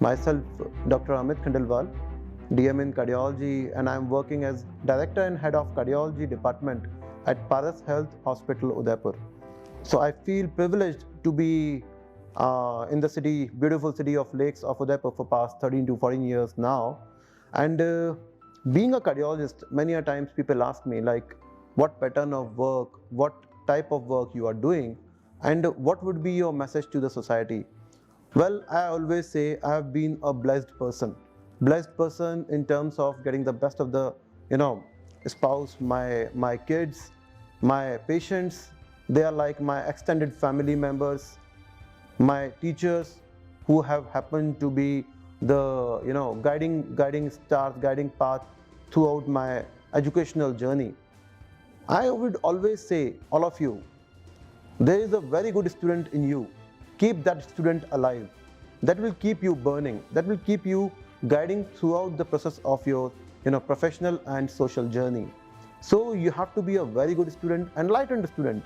Myself, Dr. Amit Khandelwal, DM in Cardiology, and I'm working as Director and Head of Cardiology Department at Paras Health Hospital, Udaipur. So I feel privileged to be in the city, beautiful city of lakes of Udaipur for past 13 to 14 years now. And being a cardiologist, many a times people ask me like, what pattern of work, what type of work you are doing, and what would be your message to the society? Well, I always say I have been a blessed person in terms of getting the best of the, spouse, my kids, my patients. They are like my extended family members, my teachers, who have happened to be the guiding stars, guiding path throughout my educational journey. I would always say, all of you, there is a very good student in you. Keep that student alive. That will keep you burning. That will keep you guiding throughout the process of your professional and social journey. So you have to be a very good student, enlightened student.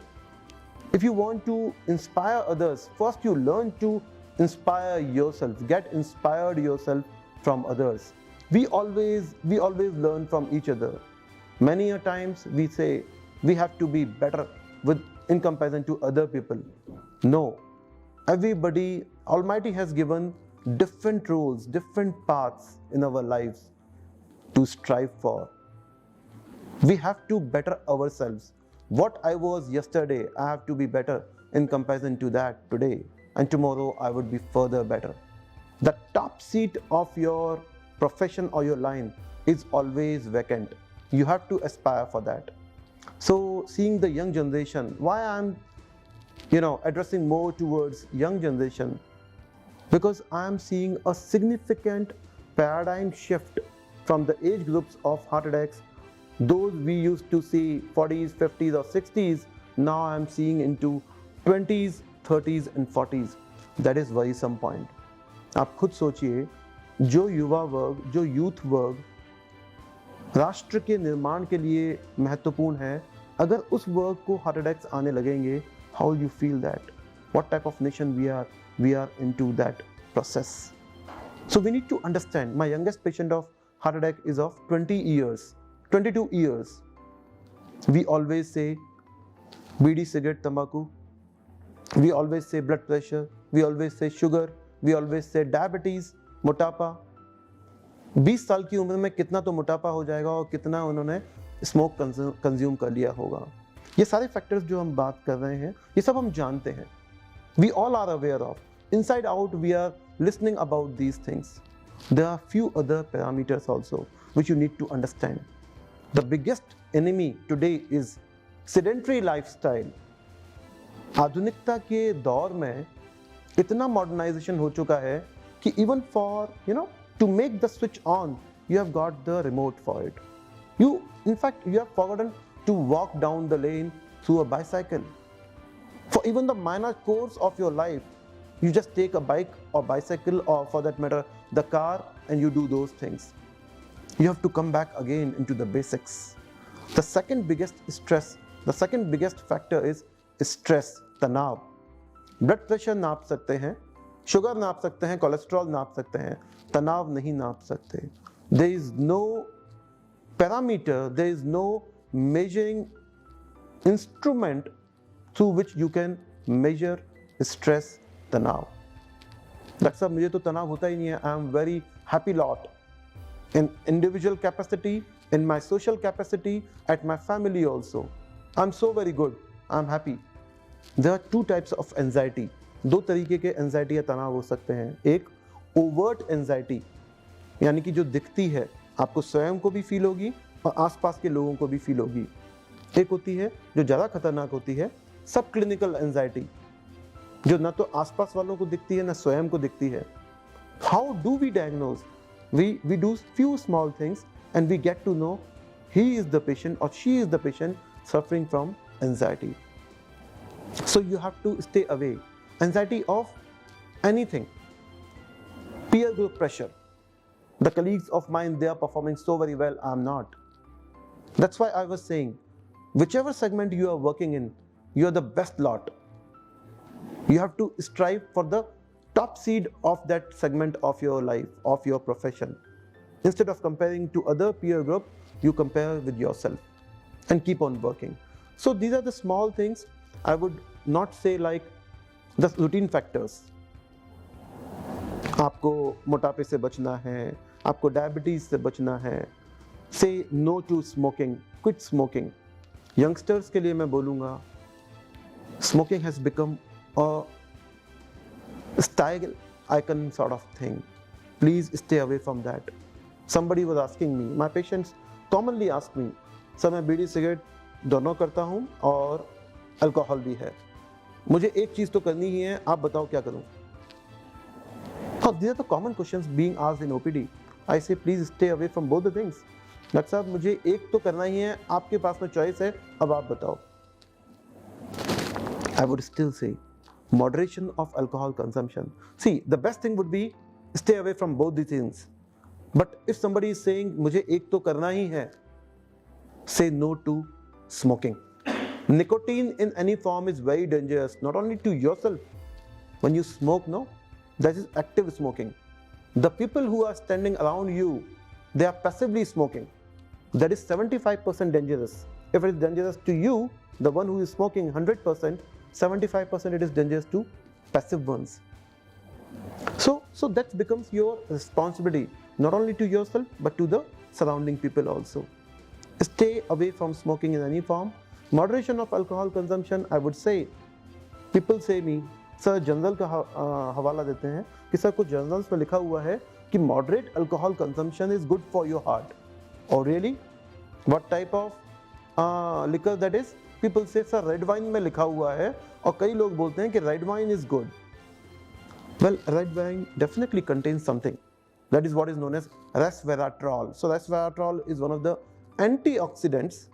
If you want to inspire others, first you learn to inspire yourself. Get inspired yourself from others. We always learn from each other. Many a times we say we have to be better in comparison to other people. No, everybody, Almighty has given different roles, different paths in our lives to strive for. We have to better ourselves. What I was yesterday, I have to be better in comparison to that today, and tomorrow I would be further better. The top seat of your profession or your line is always vacant. You have to aspire for that. So seeing the young generation, why I'm addressing more towards young generation, because I am seeing a significant paradigm shift from the age groups of heart attacks. Those we used to see 40s, 50s or 60s, now I am seeing into 20s, 30s and 40s. That is worrisome point. आप खुद सोचिए, जो युवा वर्ग, जो youth वर्ग राष्ट्र के निर्माण के लिए महत्वपूर्ण है, अगर उस वर्ग को हार्ट अटैक्स आने लगेंगे, how will you feel that? What type of nation we are into that process. So we need to understand, my youngest patient of heart attack is of 20 years, 22 years. We always say bidi cigarette तंबाकू, we always say blood pressure, we always say sugar, we always say diabetes, मोटापा. 20 साल की उम्र में कितना तो मोटापा हो जाएगा और कितना उन्होंने स्मोक कंज्यूम कर लिया होगा. ये सारे फैक्टर्स जो हम बात कर रहे हैं, ये सब हम जानते हैं. We all are aware of. Inside out, we are listening about these things. There are few other parameters also which you need to understand. The biggest enemy today is sedentary lifestyle. आधुनिकता के दौर में इतना modernisation हो चुका है कि even for to make the switch on, you have got the remote for it. In fact, you have forgotten to walk down the lane through a bicycle. For even the minor course of your life, you just take a bike or bicycle, or for that matter, the car, and you do those things. You have to come back again into the basics. The second biggest factor is stress, तनाव. Blood pressure नाप सकते हैं, sugar नाप सकते हैं, cholesterol नाप सकते हैं, तनाव नहीं नाप सकते. There is no parameter, there is no measuring instrument through which you can measure stress, तनाव. डॉक्टर साहब मुझे तो तनाव होता ही नहीं है. I am very happy lot in individual capacity, in my social capacity, at my family also. I am so very good. I am happy. There are two types of anxiety. दो तरीके के एंजाइटी या तनाव हो सकते हैं. एक overt anxiety, यानी कि जो दिखती है, आपको स्वयं को भी फील होगी और आसपास के लोगों को भी फील होगी. एक होती है जो ज़्यादा खतरनाक होती है, सब क्लिनिकल एंजाइटी, जो ना तो आसपास वालों को दिखती है ना स्वयं को दिखती है. How do we diagnose? We do few small things and we get to know he is the patient or she is the patient suffering from anxiety. So you have to stay away. Anxiety of anything. Peer group pressure. The colleagues of mine, they are performing so very well, I am not. That's why I was saying, whichever segment you are working in, you are the best lot. You have to strive for the top seed of that segment of your life, of your profession. Instead of comparing to other peer group, you compare with yourself and keep on working. So these are the small things. I would not say like the routine factors. आपको मोटापे से बचना है, आपको diabetes से बचना है, say no to smoking, quit smoking. Youngsters के लिए मैं बोलूँगा, smoking has become a style icon sort of thing. Please stay away from that. Somebody was asking me, my patients commonly ask me, sir मैं बीड़ी cigarette दोनों करता हूँ और alcohol भी है, मुझे एक चीज़ तो करनी ही है, आप बताओ क्या करूँ? These are the common questions being asked in OPD. I say please stay away from both the things. Doctor साहब मुझे एक तो करना ही है, आपके पास में चॉइस है, अब आप बताओ. I would still say moderation of alcohol consumption. See, the best thing would be stay away from both the things. But if somebody is saying मुझे एक तो करना ही है, say no to smoking. Nicotine in any form is very dangerous, not only to yourself. When you smoke, no, that is active smoking. The people who are standing around you, they are passively smoking. That is 75% dangerous. If it is dangerous to you, the one who is smoking 100%, 75% it is dangerous to passive ones. So that becomes your responsibility, not only to yourself but to the surrounding people also. Stay away from smoking in any form. Moderation of alcohol consumption, I would say, people say me, sir journal का हवाला देते हैं कि sir कुछ journals में लिखा हुआ है कि moderate alcohol consumption is good for your heart. Oh really? What type of liquor that is? People say sir red wine में लिखा हुआ है और कई लोग बोलते हैं कि red wine is good. Well, red wine definitely contains something. That is what is known as resveratrol. So resveratrol is one of the antioxidants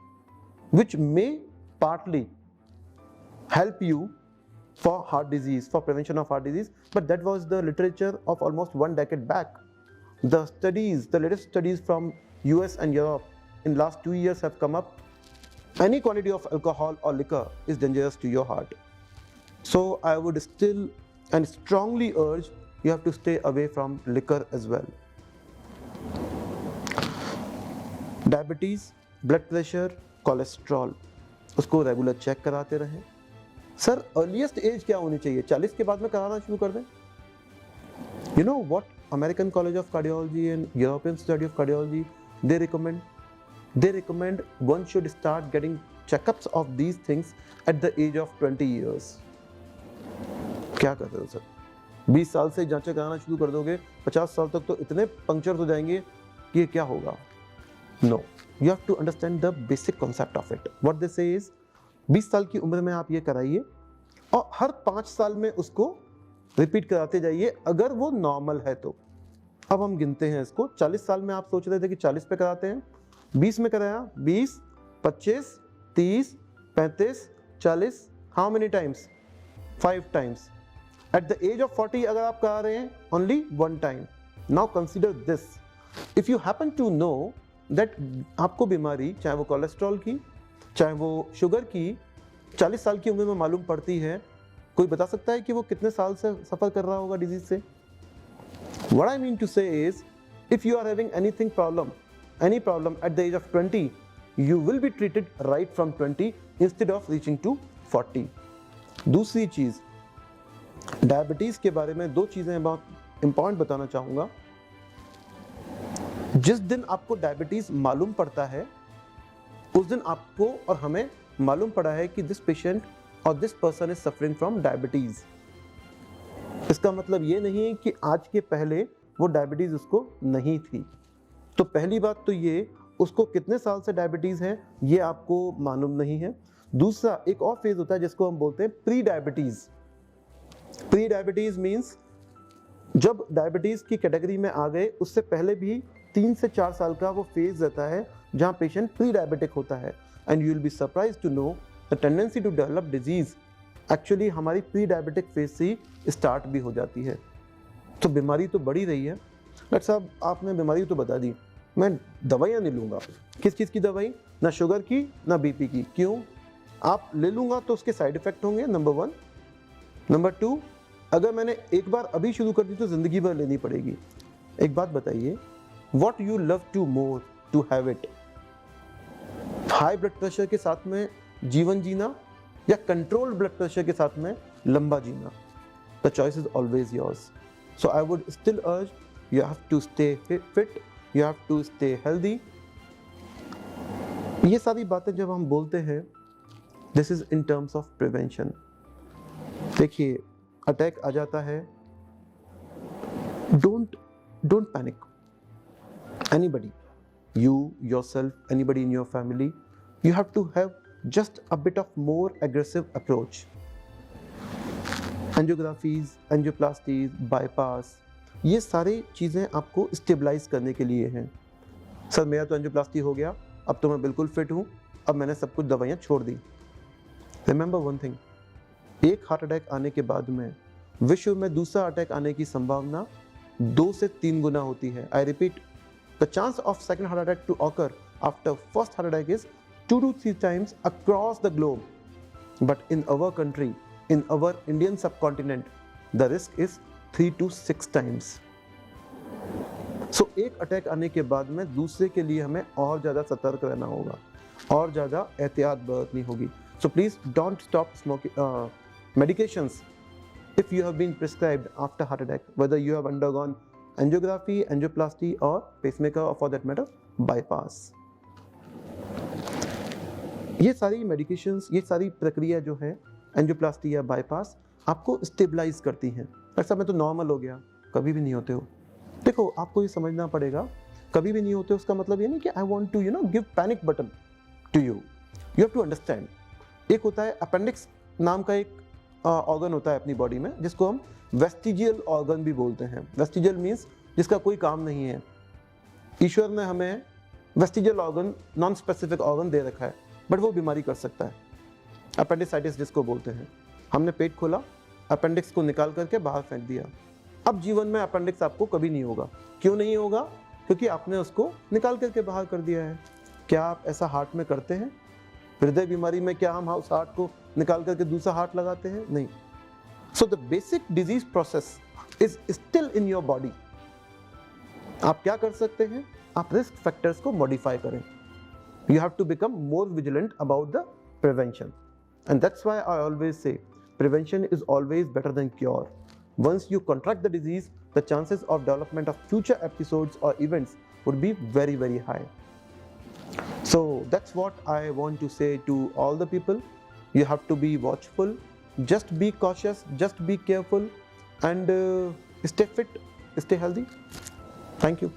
which may partly help you for heart disease, for prevention of heart disease, but that was the literature of almost 1 decade back. The studies, the latest studies from US and Europe in last 2 years have come up. Any quantity of alcohol or liquor is dangerous to your heart. So I would still and strongly urge you have to stay away from liquor as well. Diabetes, blood pressure, cholesterol, उसको regular check कराते रहें. Sir earliest as क्या होनी चाहिए? 40 के बाद में कराना शुरू कर दें. You know what American College of Cardiology and European Society of Cardiology they recommend? They recommend one should start getting checkups of these things at the age of 20 years. क्या कर रहे हो सर? 20 साल से जांचें कराना शुरू कर दोगे, 50 साल तक तो इतने पंक्चर हो जाएंगे कि ये क्या होगा? No, you have to understand the basic concept of it. What they say is 20 साल की उम्र में आप ये कराइए और हर 5 साल में उसको रिपीट कराते जाइए अगर वो नॉर्मल है तो. अब हम गिनते हैं इसको. 40 साल में आप सोच रहे थे कि 40 पे कराते हैं, 20 में कराया, 20, 25, 30, 35, 40. How many times? 5 times. At the age of 40 अगर आप करा रहे हैं, only 1 time. Now consider this. If you happen to know that आपको बीमारी, चाहे वो कोलेस्ट्रॉल की, चाहे वो शुगर की, 40 साल की उम्र में मालूम पड़ती है, कोई बता सकता है कि वो कितने साल से सफ़र कर रहा होगा डिजीज से? What I mean to say is, if you are having any problem at the age of 20, you will be treated right from 20 instead of reaching to 40. दूसरी चीज़, डायबिटीज़ के बारे में 2 चीज़ें बहुत इंपॉर्टेंट बताना चाहूँगा. जिस दिन आपको डायबिटीज़ मालूम पड़ता है, उस दिन आपको और हमें मालूम पड़ा है कि दिस पेशेंट और this person is suffering from diabetes. इसका मतलब ये नहीं है कि आज के पहले वो डायबिटीज़ उसको नहीं थी. तो पहली बात तो ये, उसको कितने साल से डायबिटीज़ है ये आपको मालूम नहीं है. दूसरा एक और फेज़ होता है जिसको हम बोलते हैं pre diabetes. Pre diabetes means जब डायबिटीज़ की कैटेगरी में आ गए उससे पहले भी 3 से 4 साल का वो फेज़ रहता है जहाँ पेशेंट प्री डायबिटिक होता है. And you will be surprise to know the tendency to develop disease actually हमारी प्री डायबिटिक फेज से ही स्टार्ट भी हो जाती है. तो बीमारी तो बढ़ी रही है. डॉक्टर साहब आपने बीमारी तो बता दी, मैं दवाइयाँ नहीं लूँगा. किस चीज़ की दवाई? ना शुगर की ना बीपी की. क्यों? आप ले लूँगा तो उसके साइड इफ़ेक्ट होंगे, नंबर 1. नंबर 2, अगर मैंने एक बार अभी शुरू कर दी तो ज़िंदगी भर लेनी पड़ेगी। एक बात बताइए, what you love to more to have it, high blood pressure के साथ में जीवन जीना या कंट्रोल्ड ब्लड प्रेशर के साथ में लंबा जीना? The choice is always yours. So I would still urge, you have to stay fit, you have to stay healthy. ये सारी बातें जब हम बोलते हैं, this is in terms of prevention. देखिए, अटैक आ जाता है, don't panic. Anybody, you yourself, anybody in your family, you have to have just a bit of more aggressive approach. Angiographies, angioplasties, bypass, ये सारी चीज़ें आपको स्टेबलाइज करने के लिए हैं। सर मेरा तो एंजियोप्लास्टी हो गया, अब तो मैं बिल्कुल फिट हूँ, अब मैंने सब कुछ दवाइयाँ छोड़ दी। रिमेंबर वन थिंग, एक हार्ट अटैक आने के बाद में विश्व में दूसरा अटैक आने की संभावना 2 से 3 गुना होती है। I repeat, the chance of second heart attack to occur after first heart attack is 2 to 3 times across the globe. But in our country, in our Indian subcontinent, the risk is 3 to 6 times. So एक attack आने के बाद में दूसरे के लिए हमें और ज़्यादा सतर्क रहना होगा, और ज़्यादा एहतियात बरतनी होगी। So please don't stop smoking medications if you have been prescribed after heart attack, whether you have undergone angiography, angioplasty or pacemaker or for that matter bypass. ये सारी मेडिकेशंस, ये सारी प्रक्रिया जो है एंजियोप्लास्टी या बाईपास आपको स्टेबलाइज करती हैं। ऐसा मैं तो नॉर्मल हो गया, कभी भी नहीं होते हो। देखो, आपको ये समझना पड़ेगा, कभी भी नहीं होते उसका मतलब ये नहीं कि I want to give panic button to you. You have to understand, एक होता है अपेंडिक्स नाम का एक ऑर्गन होता है अपनी बॉडी में, जिसको हम वेस्टिजियल ऑर्गन भी बोलते हैं। वेस्टिजियल मीन्स जिसका कोई काम नहीं है। ईश्वर ने हमें vestigial organ, non specific organ दे रखा है, बट वो बीमारी कर सकता है। अपेंडिसाइटिस जिसको बोलते हैं, हमने पेट खोला, अपेंडिक्स को निकाल करके बाहर फेंक दिया। अब जीवन में अपेंडिक्स आपको कभी नहीं होगा। क्यों नहीं होगा? क्योंकि आपने उसको निकाल करके बाहर कर दिया है। क्या आप ऐसा हार्ट में करते हैं? हृदय बीमारी में क्या हम उस हार्ट को निकाल करके दूसरा हार्ट लगाते हैं? नहीं। So the basic disease process is still in your body. आप क्या कर सकते हैं? आप रिस्क फैक्टर्स को मॉडिफाई करें। You have to become more vigilant about the prevention. And that's why I always say prevention is always better than cure. Once you contract the disease, the chances of development of future episodes or events would be very, very high. So that's what I want to say to all the people. You have to be watchful. Just be cautious, just be careful, and stay fit, stay healthy. Thank you.